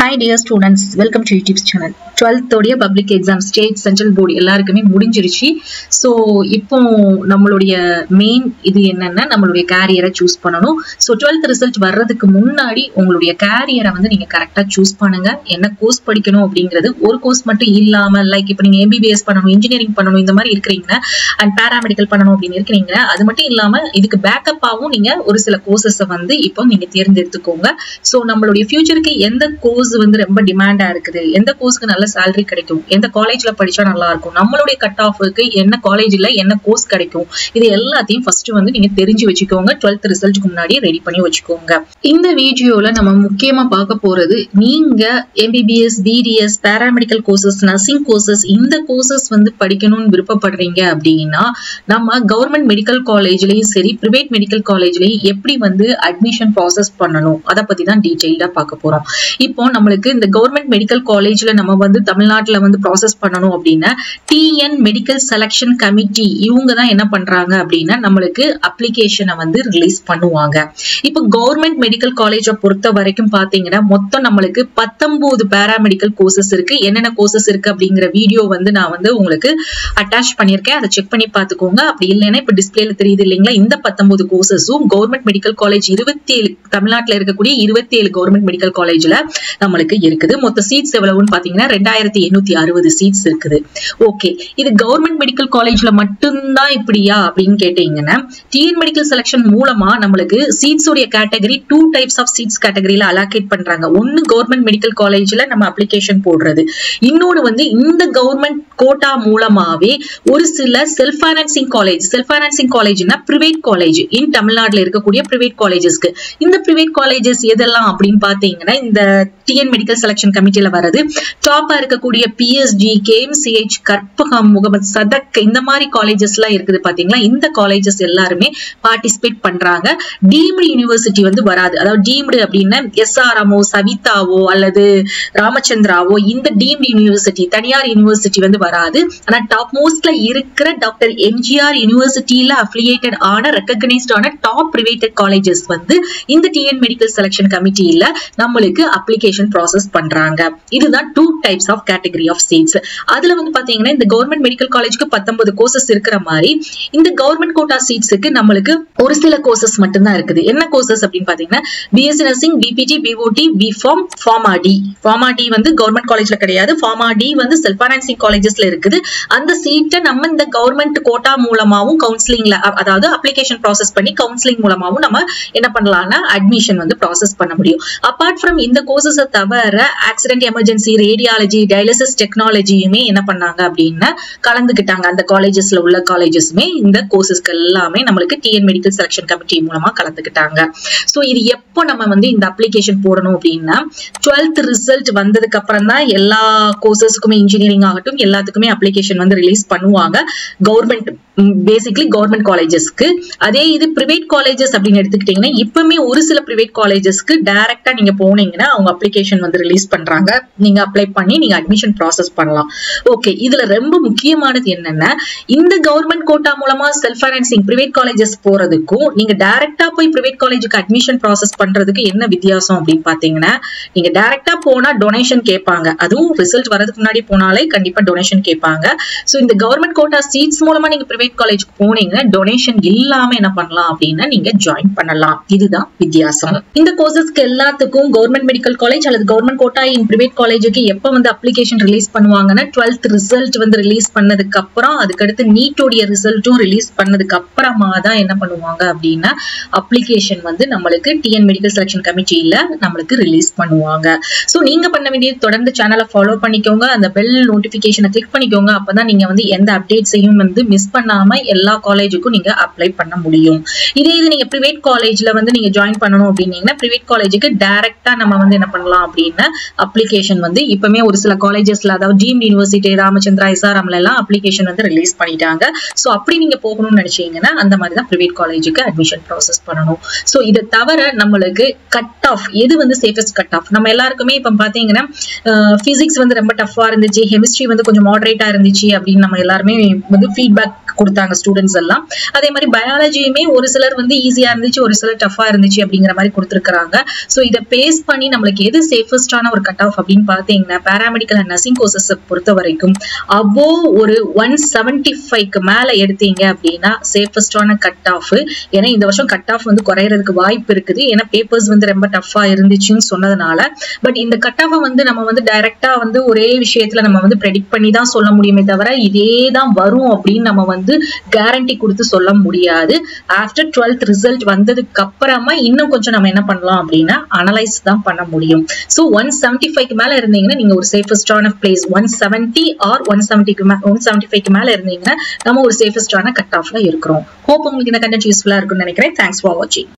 Hi dear students, welcome to YouTube channel. 12th உடைய public exam state central board எல்லாருக்குமே முடிஞ்சிருச்சு. So இப்போ நம்மளுடைய மெயின் இது என்னன்னா நம்மளுடைய கேரியரை சூஸ் பண்ணணும். ஸோ 12th ரிசல்ட் வர்றதுக்கு முன்னாடி உங்களுடைய கேரியரை வந்து நீங்க கரெக்டா சூஸ் பண்ணுங்க. என்ன கோர்ஸ் படிக்கணும் அப்படிங்கிறது ஒரு கோர்ஸ் மட்டும் இல்லாம லைக் இப்போ நீங்க MBBS பண்ணணும், இன்ஜினியரிங் பண்ணணும் இந்த மாதிரி இருக்கிறீங்க அண்ட் பேராமெடிக்கல் பண்ணணும் அப்படின்னு இருக்கிறீங்க. அது மட்டும் இல்லாம இதுக்கு பேக்கப்பாகவும் நீங்க ஒரு சில கோர்சஸை வந்து இப்போ நீங்க தேர்ந்தெடுத்துக்கோங்க. ஸோ நம்மளுடைய ஃபியூச்சருக்கு எந்த கோர்ஸ் வந்து ரொம்ப டிமாண்டா இருக்குது, எந்த கோர்ஸ்க்கு நல்ல salary கிடைக்கும், எந்த காலேஜ்ல படிச்சா நல்லா இருக்கும், நம்மளுடைய கட் ஆஃப்க்கு என்ன காலேஜ்ல என்ன கோர்ஸ் கிடைக்கும், இது எல்லாத்தையும் ஃபர்ஸ்ட் வந்து நீங்க தெரிஞ்சு வச்சுக்கோங்க. 12th ரிசல்ட்க்கு முன்னாடி ரெடி பண்ணி வச்சுக்கோங்க. இந்த வீடியோல நம்ம முக்கியமா பார்க்க போறது நீங்க MBBS, BDS, paramedical courses, nursing courses இந்த கோர்சஸ் வந்து படிக்கணும்னு விருப்பப்படுறீங்க அப்படின்னா நம்ம கவர்மெண்ட் மெடிக்கல் காலேஜ்லயும் சரி பிரைவேட் மெடிக்கல் காலேஜ்லயும் எப்படி வந்து அட்மிஷன் ப்ராசஸ் பண்ணணும் அதை பத்தி தான் டீடைல்டா பார்க்க போறோம். இப்போ நம்மளுக்கு இந்த கவர்மெண்ட் மெடிக்கல் காலேஜ்ல நம்ம வந்து தமிழ்நாட்டுல வந்து ப்ராசஸ் பண்ணணும் அப்படின்னா TN மெடிக்கல் செலக்ஷன் கமிட்டி இவங்க தான் என்ன பண்றாங்க அப்படின்னா நம்மளுக்கு அப்ளிகேஷனை வந்து ரிலீஸ் பண்ணுவாங்க. இப்போ கவர்மெண்ட் மெடிக்கல் காலேஜை பொறுத்த வரைக்கும் பாத்தீங்கன்னா மொத்தம் நம்மளுக்கு 19 பேராமெடிக்கல் கோர்சஸ் இருக்கு. என்னென்ன கோர்சஸ் இருக்கு அப்படிங்கிற வீடியோ வந்து நான் வந்து உங்களுக்கு அட்டாச் பண்ணிருக்கேன், அதை செக் பண்ணி பாத்துக்கோங்க. அப்படி இல்லைன்னா இப்ப டிஸ்பிளேல தெரியுது இல்லைங்களா, இந்த 19 கோர்சஸும் கவர்மெண்ட் மெடிக்கல் காலேஜ் 27 தமிழ்நாட்டுல இருக்கக்கூடிய 27 கவர்மெண்ட் மெடிக்கல் காலேஜ்ல நம்மளுக்கு இருக்குது. மொத்த சீட்ஸ் எவ்வளவுன்னு பாத்தீங்கன்னா 2860 சீட்ஸ் இருக்குது. ஓகே, இது கவர்மெண்ட் மெடிக்கல் காலேஜ்ல மட்டும்தான் இப்படியா அப்படின்னு கேட்டீங்கன்னா டிஎன் மெடிக்கல் செலக்ஷன் மூலமா நம்மளுக்கு சீட்ஸ் உடைய கேட்டகரி 2 டைப்ஸ் ஆஃப் சீட்ஸ் கேட்டகரியில அலோகேட் பண்றாங்க. ஒன்னு கவர்மெண்ட் மெடிக்கல் காலேஜ்ல நம்ம அப்ளிகேஷன் போடுறது, இன்னொன்னு வந்து இந்த கவர்மெண்ட் கோட்டா மூலமாவே ஒரு சில செல்ஃப் ஃபைனான்சிங் காலேஜ்னா பிரைவேட் காலேஜ் இன் தமிழ்நாடுல இருக்கக்கூடிய பிரைவேட் காலேஜஸ்க்கு. இந்த பிரைவேட் காலேஜஸ் எதெல்லாம் அப்படின்னு பாத்தீங்கன்னா இந்த டிஎன் மெடிக்கல் செலக்ஷன் கமிட்டியில வரது டாப்பா இருக்கக்கூடிய PSG, KMCH, கற்பகம், முகமது சதக் இந்த மாதிரி காலேஜஸ் எல்லாம் இருக்குது பாத்தீங்களா. இந்த காலேஜஸ் எல்லாருமே பார்ட்டிசிபேட் பண்றாங்க. டீம்டு யூனிவர்சிட்டி வந்து வராது. அதாவது டீம்டு அப்படின்னா SRMஓ, சவிதாவோ அல்லது ராமச்சந்திராவோ இந்த டீம்டு யூனிவர்சிட்டி தனியார் யூனிவர்சிட்டி வந்து வராது. ஆனா டாப் மோஸ்ட்ல இருக்கிற டாக்டர் MGR யூனிவர்சிட்டியில அஃபிலியேட்டட் ஆன ரெகக்னைஸ்ட் ஆன டாப் பிரைவேட் காலேஜஸ் வந்து இந்த டிஎன் மெடிக்கல் செலக்ஷன் கமிட்டியில நம்மளுக்கு அப்ளிகேஷன் ப்ராசஸ் பண்றாங்க. இதுதான் 2 types of category of seats. அதுல வந்து பாத்தீங்கன்னா இந்த கவர்மெண்ட் மெடிக்கல் காலேஜ்க்கு 19 கோர்சஸ் இருக்கிற மாதிரி இந்த கவர்மெண்ட் கோட்டா சீட்ஸுக்கு நம்மளுக்கு ஒரு சில கோர்சஸ் மட்டும்தான் இருக்குது. என்ன கோர்சஸ் அப்படின்னு பாத்தீங்கன்னா BSc nursing, BPT, BOT, BPharm, Pharma D வந்து கவர்மெண்ட் காலேஜ்ல கிடையாது. Pharma D வந்து செல்ஃப் ஃபைனான்சிங் காலேஜஸ்ல இருக்குது. அந்த சீட்டை நம்ம இந்த கவர்மெண்ட் கோட்டா மூலமாவும் கவுன்சிலிங்ல அதாவது அப்ளிகேஷன் ப்ராசஸ் பண்ணி கவுன்சிலிங் மூலமாவும் நம்ம என்ன பண்ணலாம்னா அட்மிஷன் வந்து ப்ராசஸ் பண்ண முடியும். அபார்ட் ஃப்ரம் இந்த கோர்சஸ் தவிர ஆக்சிடென்ட், எமர்ஜென்சி, ரேடியாலஜி, டயாலிசிஸ் டெக்னாலஜியுமே என்ன பண்ணாங்க அப்படின்னா கலந்துக்கிட்டாங்க. அந்த காலேஜஸ்ல உள்ள காலேஜஸ்மே இந்த கோர்சஸ்க்கு எல்லாமே நம்மளுக்கு டிஎன் மெடிக்கல் செலக்ஷன் கமிட்டி மூலமா கலந்துக்கிட்டாங்க. சோ இது எப்போ நம்ம வந்து இந்த அப்ளிகேஷன் போடணும் அப்படின்னா 12th ரிசல்ட் வந்ததுக்கு அப்புறம் தான் எல்லா கோர்சஸ்க்குமே இன்ஜினியரிங் ஆகட்டும் எல்லாத்துக்குமே அப்ளிகேஷன் வந்து ரிலீஸ் பண்ணுவாங்க. கவர்மெண்ட் பேசிக்லி கவர்மெண்ட் காலேஜஸ்க்கு. அதே இது பிரைவேட் காலேஜஸ் அப்படின்னு எடுத்துக்கிட்டீங்கன்னா இப்பவுமே ஒரு சில பிரைவேட் காலேஜஸ்க்கு டைரக்டா நீங்க போனீங்கன்னா அவங்க அப்ளிகேஷன் வந்து ரிலீஸ் பண்றாங்க. நீங்க அப்ளை பண்ணி நீங்க அட்மிஷன் ப்ராசஸ் பண்ணலாம். ஓகே, இதுல ரொம்ப முக்கியமானது என்னன்னா இந்த கவர்மெண்ட் கோட்டா மூலமா செல்ஃப் ஃபைனான்சிங் பிரைவேட் காலேஜஸ் போறதுக்கும் நீங்க டைரக்டா போய் பிரைவேட் காலேஜுக்கு அட்மிஷன் ப்ராசஸ் பண்றதுக்கு என்ன வித்தியாசம் அப்படின்னு பாத்தீங்கன்னா நீங்க டைரக்டா போனா டொனேஷன் கேட்பாங்க. அதுவும் ரிசல்ட் வரதுக்கு முன்னாடி போனாலே கண்டிப்பா டொனேஷன் கேட்பாங்க. சோ இந்த கவர்மெண்ட் கோட்டா சீட்ஸ் மூலமா நீங்க பிரைவேட் காலேஜுக்கு போனீங்கன்னா டொனேஷன் இல்லாம என்ன பண்ணலாம் அப்படின்னா நீங்க ஜாயின் பண்ணலாம். இதுதான் வித்தியாசம். இந்த கோர்சஸ்க்கு எல்லாத்துக்கும் கவர்மெண்ட் மெடிக்கல் காலேஜ் அல்லது கவர்மெண்ட் கோட்டா இன் பிரைவேட் காலேஜுக்கு எப்ப வந்து அப்ளிகேஷன் ரிலீஸ் பண்ணுவாங்கன்னா 12th ரிசல்ட் வந்து ரிலீஸ் பண்ணதுக்கு அப்புறம் அதுக்கடுத்து நீட்டோடைய ரிசல்ட்டும் ரிலீஸ் பண்ணதுக்கு அப்புறமா தான் என்ன பண்ணுவாங்க அப்படின்னா அப்ளிகேஷன் வந்து நம்மளுக்கு டிஎன் மெடிக்கல் செலக்ஷன் கமிட்டியில நம்மளுக்கு ரிலீஸ் பண்ணுவாங்க. சோ நீங்க பண்ண வேண்டியது தொடர்ந்து சேனலை ஃபாலோ பண்ணிக்கோங்க, அந்த பெல் நோட்டிபிகேஷனை கிளிக் பண்ணிக்கோங்க. அப்பதான் நீங்க வந்து எந்த அப்டேட்ஸையும் வந்து மிஸ் பண்ணாம எல்லா காலேஜுக்கும் நீங்க அப்ளை பண்ண முடியும். இதே இது நீங்க பிரைவேட் காலேஜ்ல வந்து நீங்க ஜாயின் பண்ணணும் அப்படின்னீங்கன்னா பிரைவேட் காலேஜுக்கு டைரக்டா நம்ம வந்து என்ன பண்ணலாம் அப்படின்னா அப்ளிகேஷன் வந்து இப்பவுமே ஒரு சில காலேஜஸ்ல அதாவது டீம்டு யூனிவர்சிட்டி, ராமச்சந்திரா, SRMல எல்லாம் அப்ளிகேஷன் வந்து ரிலீஸ் பண்ணிட்டாங்க. சோ அப்படி நீங்க போகணும்னு நினைச்சீங்கன்னா அந்த மாதிரி தான் பிரைவேட் காலேஜுக்கு அட்மிஷன் ப்ராசஸ் பண்ணணும். சோ இதை தவிர நம்மளுக்கு கட் ஆஃப் எது வந்து சேஃபஸ்ட் கட் ஆஃப் நம்ம எல்லாருக்குமே இப்ப பாத்தீங்கன்னா பிசிக்ஸ் வந்து ரொம்ப டஃபா இருந்துச்சு, கெமிஸ்ட்ரி வந்து கொஞ்சம் மாடரேட்டா இருந்துச்சு அப்படின்னு நம்ம எல்லாருமே வந்து ஃபீட்பேக் கொடுத்தாங்க ஸ்டூடெண்ட்ஸ் எல்லாம். அதே மாதிரி பயாலஜியுமே ஒரு சிலர் வந்து ஈஸியா இருந்துச்சு, ஒரு சிலர் டஃபா இருந்துச்சு அப்படிங்கிற மாதிரி கொடுத்துருக்காங்க. ஸோ இதை பேஸ் பண்ணி நம்மளுக்கு எது சேஃபஸ்டான ஒரு கட் ஆஃப் அப்படின்னு பார்த்தீங்கன்னா பேராமெடிக்கல் அண்ட் நர்சிங் கோர்சஸ் பொறுத்த வரைக்கும் அபோவ் ஒரு 175க்கு மேல எடுத்தீங்க அப்படின்னா சேஃபஸ்டான கட் ஆஃப். ஏன்னா இந்த வருஷம் கட் ஆஃப் வந்து குறையறதுக்கு வாய்ப்பு இருக்குது, ஏன்னா பேப்பர்ஸ் வந்து ரொம்ப டஃபா இருந்துச்சுன்னு சொன்னதுனால. பட் இந்த கட் ஆஃபை வந்து நம்ம வந்து டைரக்டா வந்து ஒரே விஷயத்துல நம்ம வந்து ப்ரெடிக்ட் பண்ணி தான் சொல்ல முடியுமே தவிர இதே தான் வரும் அப்படின்னு நம்ம வந்து கேரண்டி கொடுத்து சொல்ல முடியாது. ஆஃப்டர் 12th ரிசல்ட் வந்ததுக்கு அப்புறமா இன்னும் கொஞ்சம் நம்ம என்ன பண்ணலாம் அப்படின்னா அனலைஸ் தான் பண்ண முடியும். ஸோ 175க்கு மேல இருந்தீங்கன்னா நீங்க ஒரு சேஃபஸ்டான பிளேஸ், 170 ஆர் 175க்கு மேல இருந்தீங்கன்னா நம்ம ஒரு சேஃபஸ்டான கட் ஆஃப்ல இருக்கிறோம். ஹோப் உங்களுக்கு இந்த கண்டென்ட் யூஸ்ஃபுல்லா இருக்கும்னு நினைக்கிறேன். தேங்க்ஸ் ஃபார் வாட்சிங்.